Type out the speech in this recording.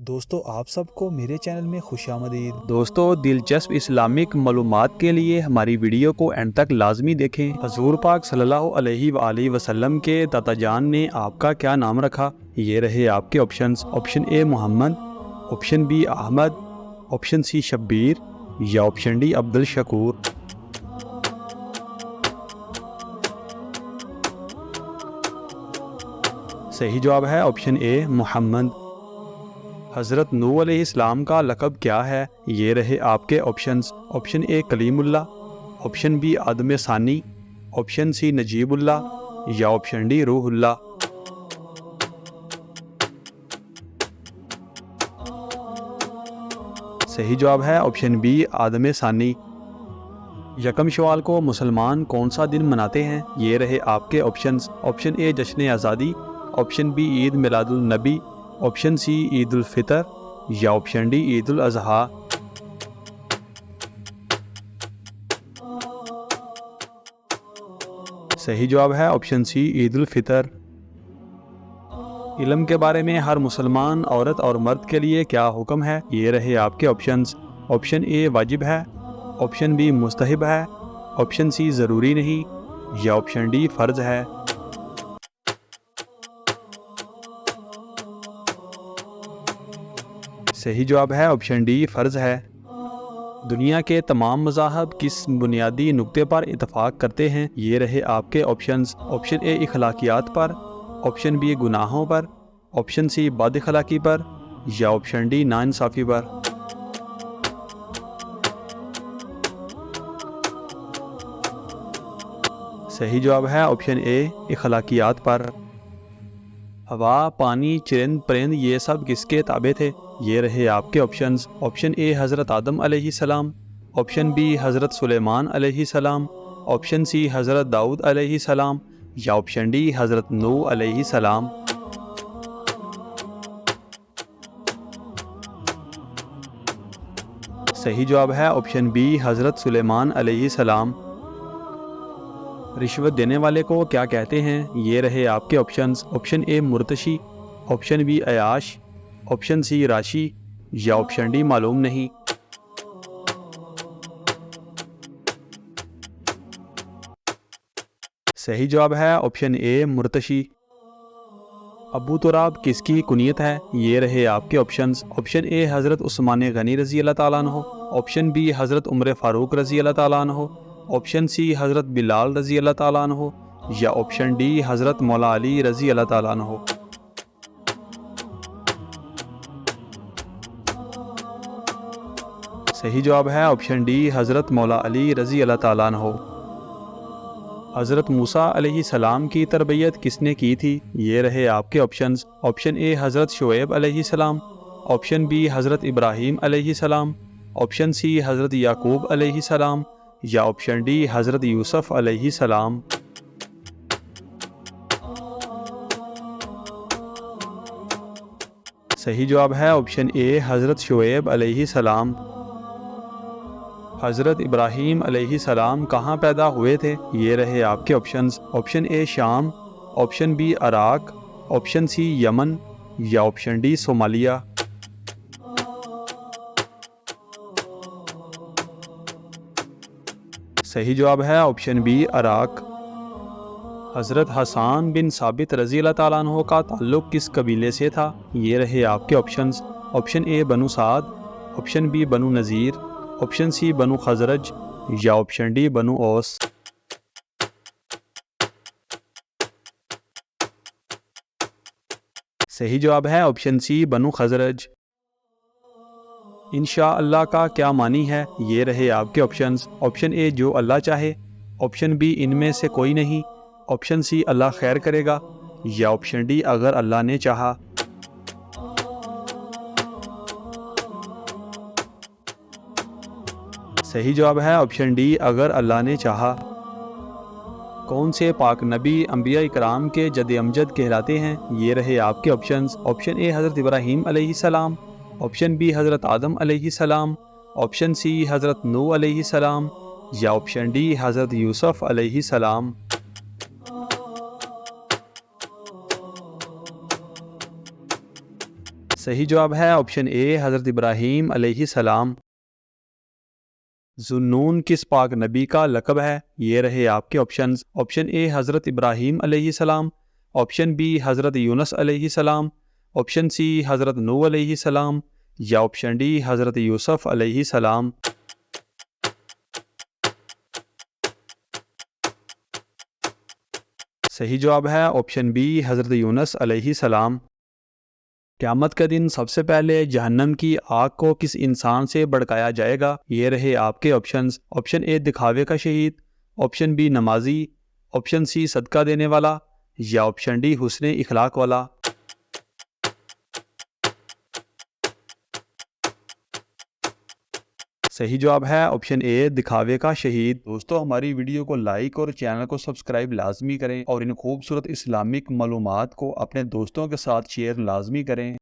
दोस्तों आप सबको मेरे चैनल में खुशामदीद। दोस्तों दिलचस्प इस्लामिक मालूमात के लिए हमारी वीडियो को एंड तक लाजमी देखें। हजूर पाक सल्लल्लाहु अलैहि वसल्लम के दादा जान ने आपका क्या नाम रखा? ये रहे आपके options. Option A Mohammad, option B Ahmad, option C Shabbir या ऑप्शन डी अब्दुल शकूर। सही जवाब है ऑप्शन ए मोहम्मद। हज़रत नूह अलैहिस्सलाम का लक़ब क्या है? ये रहे आपके options. Option A Kalimullah, option B Adam Sani, option सी नजीबुल्लाह या ऑप्शन डी रूहुल्लाह। सही जवाब है ऑप्शन बी आदम सानी। यकम शवाल को मुसलमान कौन सा दिन मनाते हैं? ये रहे आपके ऑप्शंस। ऑप्शन ए जश्न आज़ादी, ऑप्शन बी ईद मिलादुल नबी, ऑप्शन सी ईद उल फितर या ऑप्शन डी ईद उल अज़हा। सही जवाब है ऑप्शन सी ईद उल फितर। इल्म के बारे में हर मुसलमान औरत और मर्द के लिए क्या हुक्म है? ये रहे आपके ऑप्शंस। ऑप्शन ए वाजिब है, ऑप्शन बी मुस्तहिब है, ऑप्शन सी ज़रूरी नहीं या ऑप्शन डी फ़र्ज है। सही जवाब है ऑप्शन डी फ़र्ज है। दुनिया के तमाम मज़ाहब किस बुनियादी नुक्ते पर इतफ़ाक़ करते हैं? ये रहे आपके ऑप्शंस। ऑप्शन ए इखलाकियात पर, ऑप्शन बी गुनाहों पर, ऑप्शन सी बद अखलाकी पर या ऑप्शन डी नाइंसाफ़ी पर। सही जवाब है ऑप्शन ए इखलाकियात पर। हवा, पानी, चरिंद परिंद ये सब किसके ताबे थे? ये रहे आपके ऑप्शंस। ऑप्शन ए हज़रत आदम अलैहिस्सलाम, ऑप्शन बी हज़रत सुलेमान अलैहिस्सलाम, ऑप्शन सी हज़रत दाऊद अलैहिस्सलाम या ऑप्शन डी हज़रत नूह अलैहिस्सलाम। सही जवाब है ऑप्शन बी हज़रत सुलेमान अलैहिस्सलाम। रिश्वत देने वाले को क्या कहते हैं? ये रहे आपके ऑप्शंस। ऑप्शन ए मुर्तशी, ऑप्शन बी अयाश, ऑप्शन सी राशि या ऑप्शन डी मालूम नहीं। सही जवाब है ऑप्शन ए मुर्तशी। अबू तुराब किसकी कुनियत है? ये रहे आपके ऑप्शंस। ऑप्शन ए हज़रत उस्मान गनी रज़ी अल्लाह ताला अन्हु, ऑप्शन बी हज़रत उमर फ़ारूक रज़ी अल्लाह ताला अन्हु, ऑप्शन सी हज़रत बिलाल रज़ी अल्लाह ताला अन्हु या ऑप्शन डी हज़रत मौला अली रज़ी अल्लाह ताला अन्हु। सही जवाब है ऑप्शन डी हज़रत मौला अली रज़ी अल्लाह ताला अन्हु। हज़रत मूसा अलैहिस्सलाम की तरबियत किसने की थी? ये रहे आपके ऑप्शंस। ऑप्शन ए हज़रत शुएब अलैहिस्सलाम, ऑप्शन बी हज़रत इब्राहीम अलैहिस्सलाम, ऑप्शन सी हज़रत याकूब अलैहिस्सलाम या ऑप्शन डी हज़रत यूसुफ अलैहिस्सलाम। सही जवाब है ऑप्शन ए हज़रत शुएब अलैहिस्सलाम। हज़रत इब्राहीम अलैहिस्सलाम कहाँ पैदा हुए थे? ये रहे आपके ऑप्शंस। ऑप्शन ए शाम, option B Iraq, option C Yemen या ऑप्शन डी सोमालिया। सही जवाब है ऑप्शन बी इराक। हज़रत हसान बिन साबित रज़ी अल्लाह ताला अन्हु का ताल्लुक़ किस कबीले से था? ये रहे आपके ऑप्शंस। ऑप्शन ए बनु साद, ऑप्शन बी बनु नज़ीर, ऑप्शन सी बनु खजरज या ऑप्शन डी बनु औस। सही जवाब है ऑप्शन सी बनु खजरज। इंशा अल्लाह का क्या मानी है? ये रहे आपके ऑप्शंस। ऑप्शन ए जो अल्लाह चाहे, ऑप्शन बी इनमें से कोई नहीं, ऑप्शन सी अल्लाह खैर करेगा या ऑप्शन डी अगर अल्लाह ने चाहा। सही जवाब है ऑप्शन डी अगर अल्लाह ने चाहा। कौन से पाक नबी अंबिया इकराम के जद अमजद कहलाते हैं? ये रहे आपके ऑप्शंस। ऑप्शन ए हज़रत इब्राहीम अलैहिस्सलाम, ऑप्शन बी हज़रत आदम अलैहिस्सलाम, ऑप्शन सी हज़रत नूह अलैहिस्सलाम या ऑप्शन डी हज़रत यूसुफ अलैहिस्सलाम। सही जवाब है ऑप्शन ए हज़रत इब्राहीम अलैहिस्सलाम। जुन्नून किस पाक नबी का लक़ब है? ये रहे आपके ऑप्शंस। ऑप्शन ए हज़रत इब्राहीम अलैहिस्सलाम, ऑप्शन बी हज़रत यूनुस अलैहिस्सलाम, ऑप्शन सी हज़रत नूह अलैहिस्सलाम या ऑप्शन डी हज़रत यूसुफ अलैहिस्सलाम। सही जवाब है ऑप्शन बी हज़रत यूनुस अलैहिस्सलाम। क़यामत का दिन सबसे पहले जहन्नम की आग को किस इंसान से भड़काया जाएगा? ये रहे आपके ऑप्शंस। ऑप्शन ए दिखावे का शहीद, ऑप्शन बी नमाजी, ऑप्शन सी सदका देने वाला या ऑप्शन डी हुस्ने इखलाक वाला। सही जवाब है ऑप्शन ए दिखावे का शहीद। दोस्तों हमारी वीडियो को लाइक और चैनल को सब्सक्राइब लाजमी करें और इन खूबसूरत इस्लामिक मालूमात को अपने दोस्तों के साथ शेयर लाजमी करें।